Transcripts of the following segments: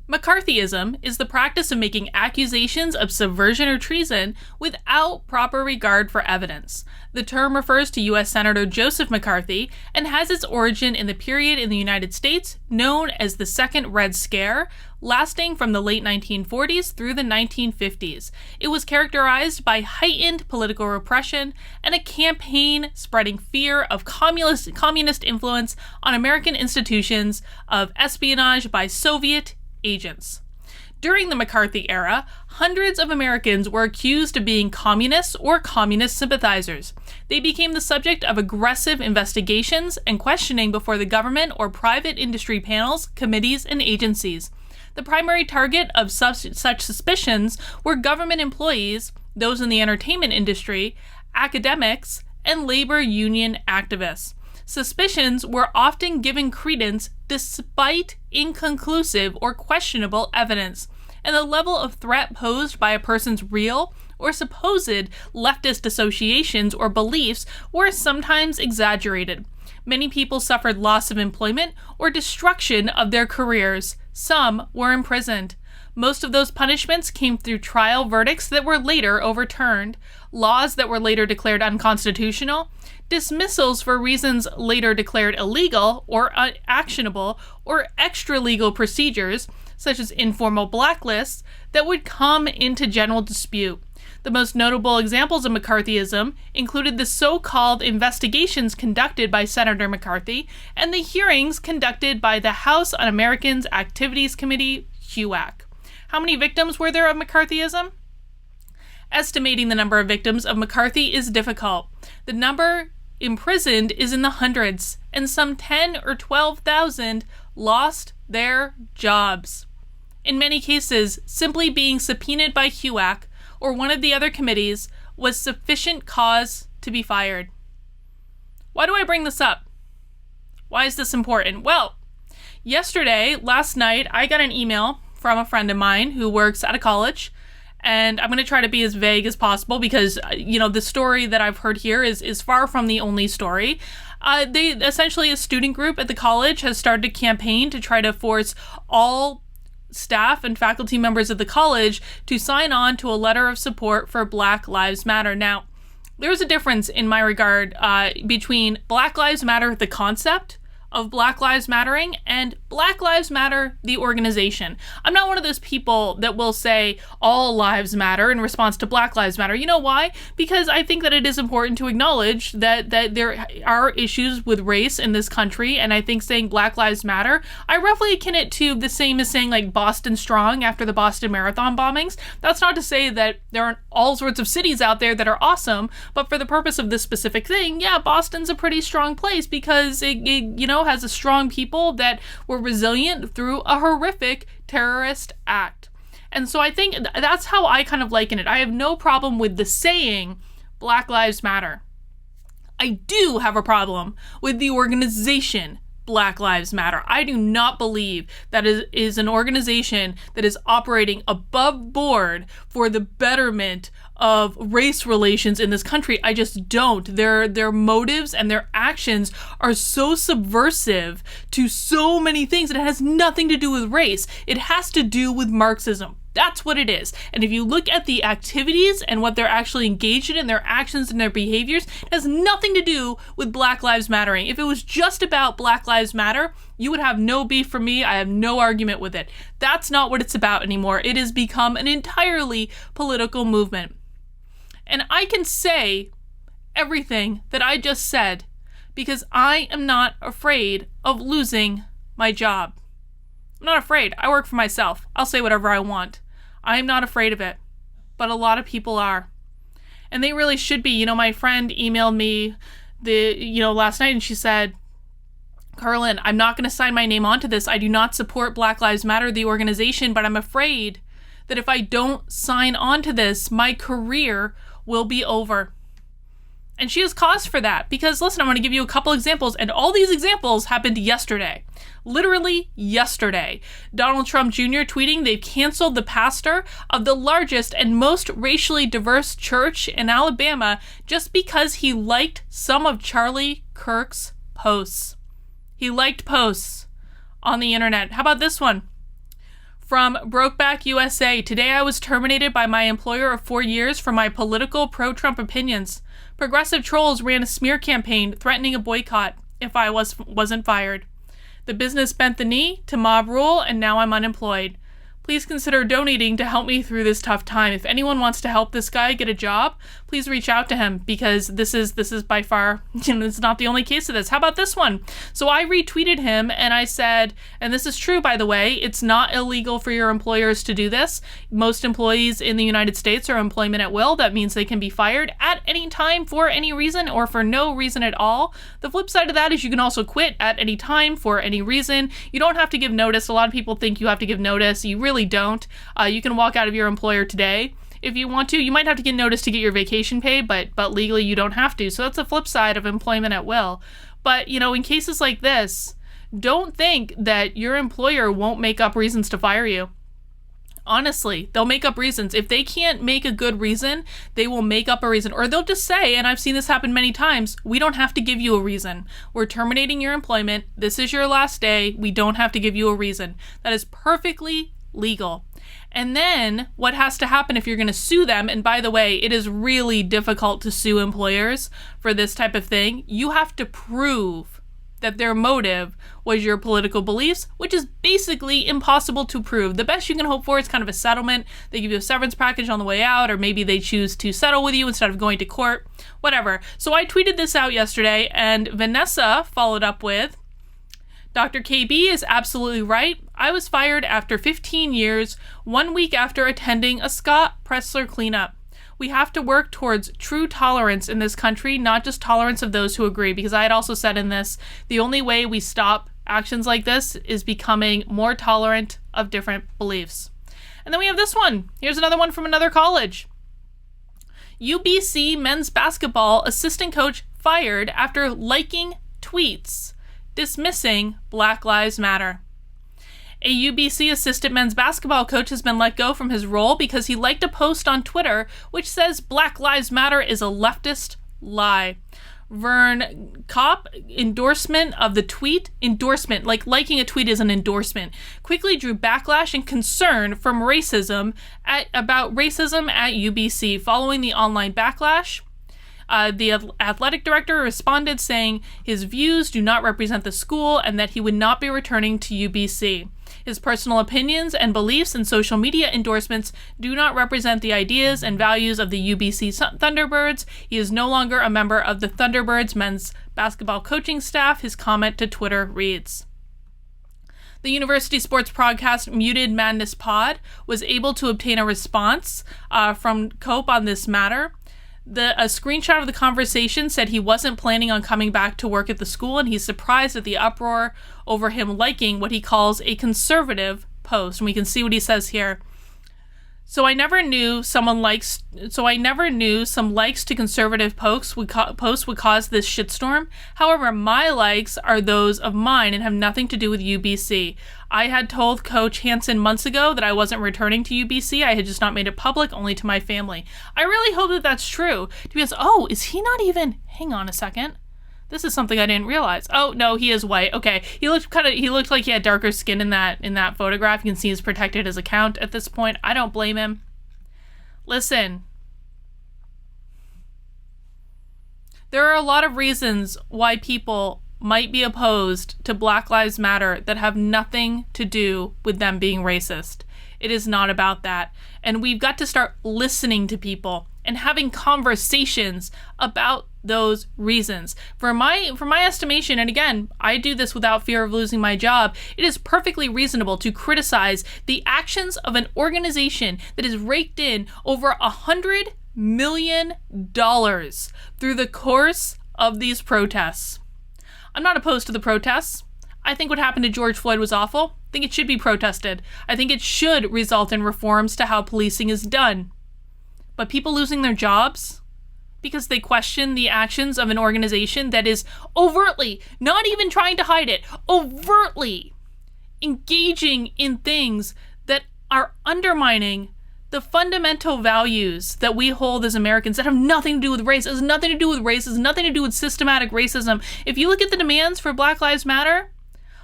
McCarthyism is the practice of making accusations of subversion or treason without proper regard for evidence. The term refers to U.S. Senator Joseph McCarthy and has its origin in the period in the United States known as the Second Red Scare, lasting from the late 1940s through the 1950s. It was characterized by heightened political repression and a campaign spreading fear of communist influence on American institutions, of espionage by Soviet agents. During the McCarthy era, hundreds of Americans were accused of being communists or communist sympathizers. They became the subject of aggressive investigations and questioning before the government or private industry panels, committees, and agencies. The primary target of such suspicions were government employees, those in the entertainment industry, academics, and labor union activists. Suspicions were often given credence despite inconclusive or questionable evidence, and the level of threat posed by a person's real or supposed leftist associations or beliefs were sometimes exaggerated. Many people suffered loss of employment or destruction of their careers. Some were imprisoned. Most of those punishments came through trial verdicts that were later overturned, laws that were later declared unconstitutional, dismissals for reasons later declared illegal or actionable, or extra-legal procedures, such as informal blacklists, that would come into general dispute. The most notable examples of McCarthyism included the so-called investigations conducted by Senator McCarthy and the hearings conducted by the House Un-American Activities Committee, HUAC. How many victims were there of McCarthyism? Estimating the number of victims of McCarthy is difficult. The number imprisoned is in the hundreds, and some 10 or 12,000 lost their jobs. In many cases, simply being subpoenaed by HUAC or one of the other committees was sufficient cause to be fired. Why do I bring this up? Why is this important? Well, last night, I got an email from a friend of mine who works at a college, and I'm going to try to be as vague as possible because, the story that I've heard here is far from the only story. A student group at the college has started a campaign to try to force all staff and faculty members of the college to sign on to a letter of support for Black Lives Matter. Now, there's a difference in my regard between Black Lives Matter, the concept of Black Lives Mattering, and Black Lives Matter, the organization. I'm not one of those people that will say all lives matter in response to Black Lives Matter. You know why? Because I think that it is important to acknowledge that there are issues with race in this country, and I think saying Black Lives Matter, I roughly akin it to the same as saying like Boston Strong after the Boston Marathon bombings. That's not to say that there aren't all sorts of cities out there that are awesome, but for the purpose of this specific thing, yeah, Boston's a pretty strong place because it has a strong people that were resilient through a horrific terrorist act. And so I think that's how I kind of liken it. I have no problem with the saying Black Lives Matter. I do have a problem with the organization Black Lives Matter. I do not believe that is an organization that is operating above board for the betterment of race relations in this country. I just don't. Their motives and their actions are so subversive to so many things. It has nothing to do with race. It has to do with Marxism. That's what it is. And if you look at the activities and what they're actually engaged in, their actions and their behaviors, it has nothing to do with Black Lives Mattering. If it was just about Black Lives Matter, you would have no beef from me. I have no argument with it. That's not what it's about anymore. It has become an entirely political movement. And I can say everything that I just said because I am not afraid of losing my job. I'm not afraid. I work for myself. I'll say whatever I want. I am not afraid of it. But a lot of people are. And they really should be. My friend emailed me last night and she said, Carlin, I'm not going to sign my name onto this. I do not support Black Lives Matter, the organization, but I'm afraid that if I don't sign on to this, my career will be over. And she has cause for that because, listen, I'm going to give you a couple examples, and all these examples happened yesterday. Literally yesterday. Donald Trump Jr. tweeting they've canceled the pastor of the largest and most racially diverse church in Alabama just because he liked some of Charlie Kirk's posts. He liked posts on the internet. How about this one? From Brokeback USA, today I was terminated by my employer of 4 years for my political pro-Trump opinions. Progressive trolls ran a smear campaign threatening a boycott if I wasn't fired. The business bent the knee to mob rule, and now I'm unemployed. Please consider donating to help me through this tough time. If anyone wants to help this guy get a job, please reach out to him, because this is by far, it's not the only case of this. How about this one? So I retweeted him and I said, and this is true, by the way, it's not illegal for your employers to do this. Most employees in the United States are employment at will. That means they can be fired at any time for any reason or for no reason at all. The flip side of that is you can also quit at any time for any reason. You don't have to give notice. A lot of people think you have to give notice. You really don't. You can walk out of your employer today if you want to. You might have to get notice to get your vacation pay, but legally you don't have to. So that's the flip side of employment at will. But, in cases like this, don't think that your employer won't make up reasons to fire you. Honestly, they'll make up reasons. If they can't make a good reason, they will make up a reason. Or they'll just say, and I've seen this happen many times, we don't have to give you a reason. We're terminating your employment. This is your last day. We don't have to give you a reason. That is perfectly legal. And then what has to happen if you're going to sue them, and by the way, it is really difficult to sue employers for this type of thing, you have to prove that their motive was your political beliefs, which is basically impossible to prove. The best you can hope for is kind of a settlement. They give you a severance package on the way out, or maybe they choose to settle with you instead of going to court, whatever. So I tweeted this out yesterday, and Vanessa followed up with, Dr. KB is absolutely right. I was fired after 15 years, 1 week after attending a Scott Pressler cleanup. We have to work towards true tolerance in this country, not just tolerance of those who agree, because I had also said in this, the only way we stop actions like this is becoming more tolerant of different beliefs. And then we have this one. Here's another one from another college. UBC men's basketball assistant coach fired after liking tweets dismissing Black Lives Matter. A UBC assistant men's basketball coach has been let go from his role because he liked a post on Twitter which says Black Lives Matter is a leftist lie. Vern Kopp endorsement of the tweet, like liking a tweet is an endorsement, quickly drew backlash and concern from about racism at UBC. Following the online backlash, the athletic director responded saying his views do not represent the school and that he would not be returning to UBC. His personal opinions and beliefs and social media endorsements do not represent the ideas and values of the UBC Thunderbirds. He is no longer a member of the Thunderbirds men's basketball coaching staff. His comment to Twitter reads, the University Sports Podcast Muted Madness Pod was able to obtain a response from Cope on this matter. A screenshot of the conversation said he wasn't planning on coming back to work at the school, and he's surprised at the uproar over him liking what he calls a conservative post. And we can see what he says here. So I never knew some likes to conservative posts would cause this shitstorm. However, my likes are those of mine and have nothing to do with UBC. I had told Coach Hansen months ago that I wasn't returning to UBC. I had just not made it public, only to my family. I really hope that that's true. Because, is he not even... Hang on a second. This is something I didn't realize. Oh, no, he is white. Okay. He looked like he had darker skin in that photograph. You can see he's protected his account at this point. I don't blame him. Listen. There are a lot of reasons why people might be opposed to Black Lives Matter that have nothing to do with them being racist. It is not about that. And we've got to start listening to people and having conversations about those reasons. For my estimation, and again, I do this without fear of losing my job, it is perfectly reasonable to criticize the actions of an organization that has raked in over $100 million through the course of these protests. I'm not opposed to the protests. I think what happened to George Floyd was awful. I think it should be protested. I think it should result in reforms to how policing is done. But people losing their jobs because they question the actions of an organization that is overtly, not even trying to hide it, overtly engaging in things that are undermining the fundamental values that we hold as Americans that have nothing to do with race. It has nothing to do with race. It has nothing to do with systematic racism. If you look at the demands for Black Lives Matter,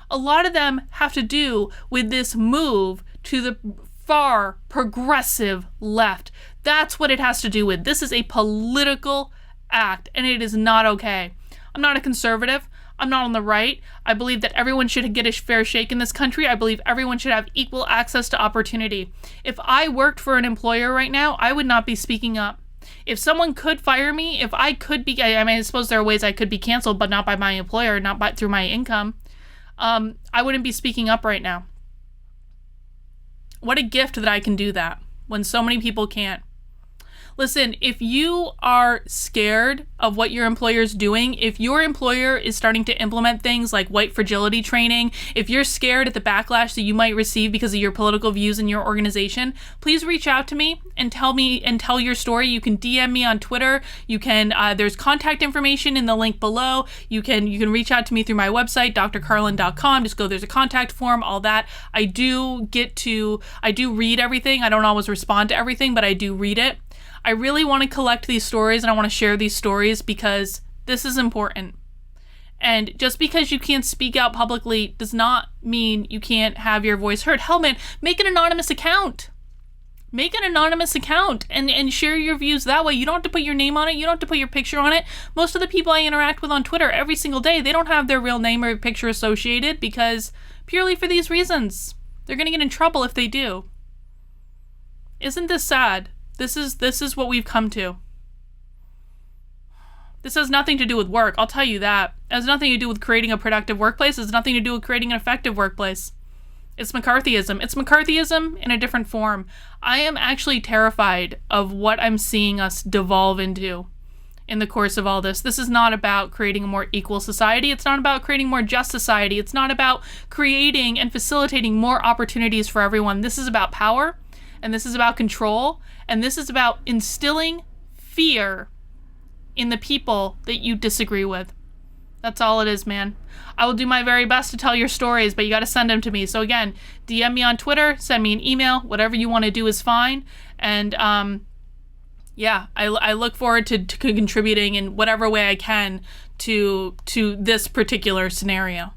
a lot of them have to do with this move to the far progressive left. That's what it has to do with. This is a political act, and it is not okay. I'm not a conservative. I'm not on the right. I believe that everyone should get a fair shake in this country. I believe everyone should have equal access to opportunity. If I worked for an employer right now, I would not be speaking up. If someone could fire me, if I could be, I mean, I suppose there are ways I could be canceled, but not by my employer, not through my income, I wouldn't be speaking up right now. What a gift that I can do that when so many people can't. Listen, if you are scared of what your employer is doing, if your employer is starting to implement things like white fragility training, if you're scared at the backlash that you might receive because of your political views in your organization, please reach out to me and tell your story. You can DM me on Twitter. You can, there's contact information in the link below. You can reach out to me through my website, drcarlin.com. Just go, there's a contact form, all that. I do read everything. I don't always respond to everything, but I do read it. I really want to collect these stories and I want to share these stories because this is important. And just because you can't speak out publicly does not mean you can't have your voice heard. Hell, man, make an anonymous account. Make an anonymous account and share your views that way. You don't have to put your name on it. You don't have to put your picture on it. Most of the people I interact with on Twitter every single day, they don't have their real name or picture associated because purely for these reasons. They're going to get in trouble if they do. Isn't this sad? This is what we've come to. This has nothing to do with work, I'll tell you that. It has nothing to do with creating a productive workplace. It has nothing to do with creating an effective workplace. It's McCarthyism. It's McCarthyism in a different form. I am actually terrified of what I'm seeing us devolve into in the course of all this. This is not about creating a more equal society. It's not about creating a more just society. It's not about creating and facilitating more opportunities for everyone. This is about power, and this is about control, and this is about instilling fear in the people that you disagree with. That's all it is, man. I will do my very best to tell your stories, but you got to send them to me. So again, DM me on Twitter, send me an email, whatever you want to do is fine. And yeah, I look forward to contributing in whatever way I can to this particular scenario.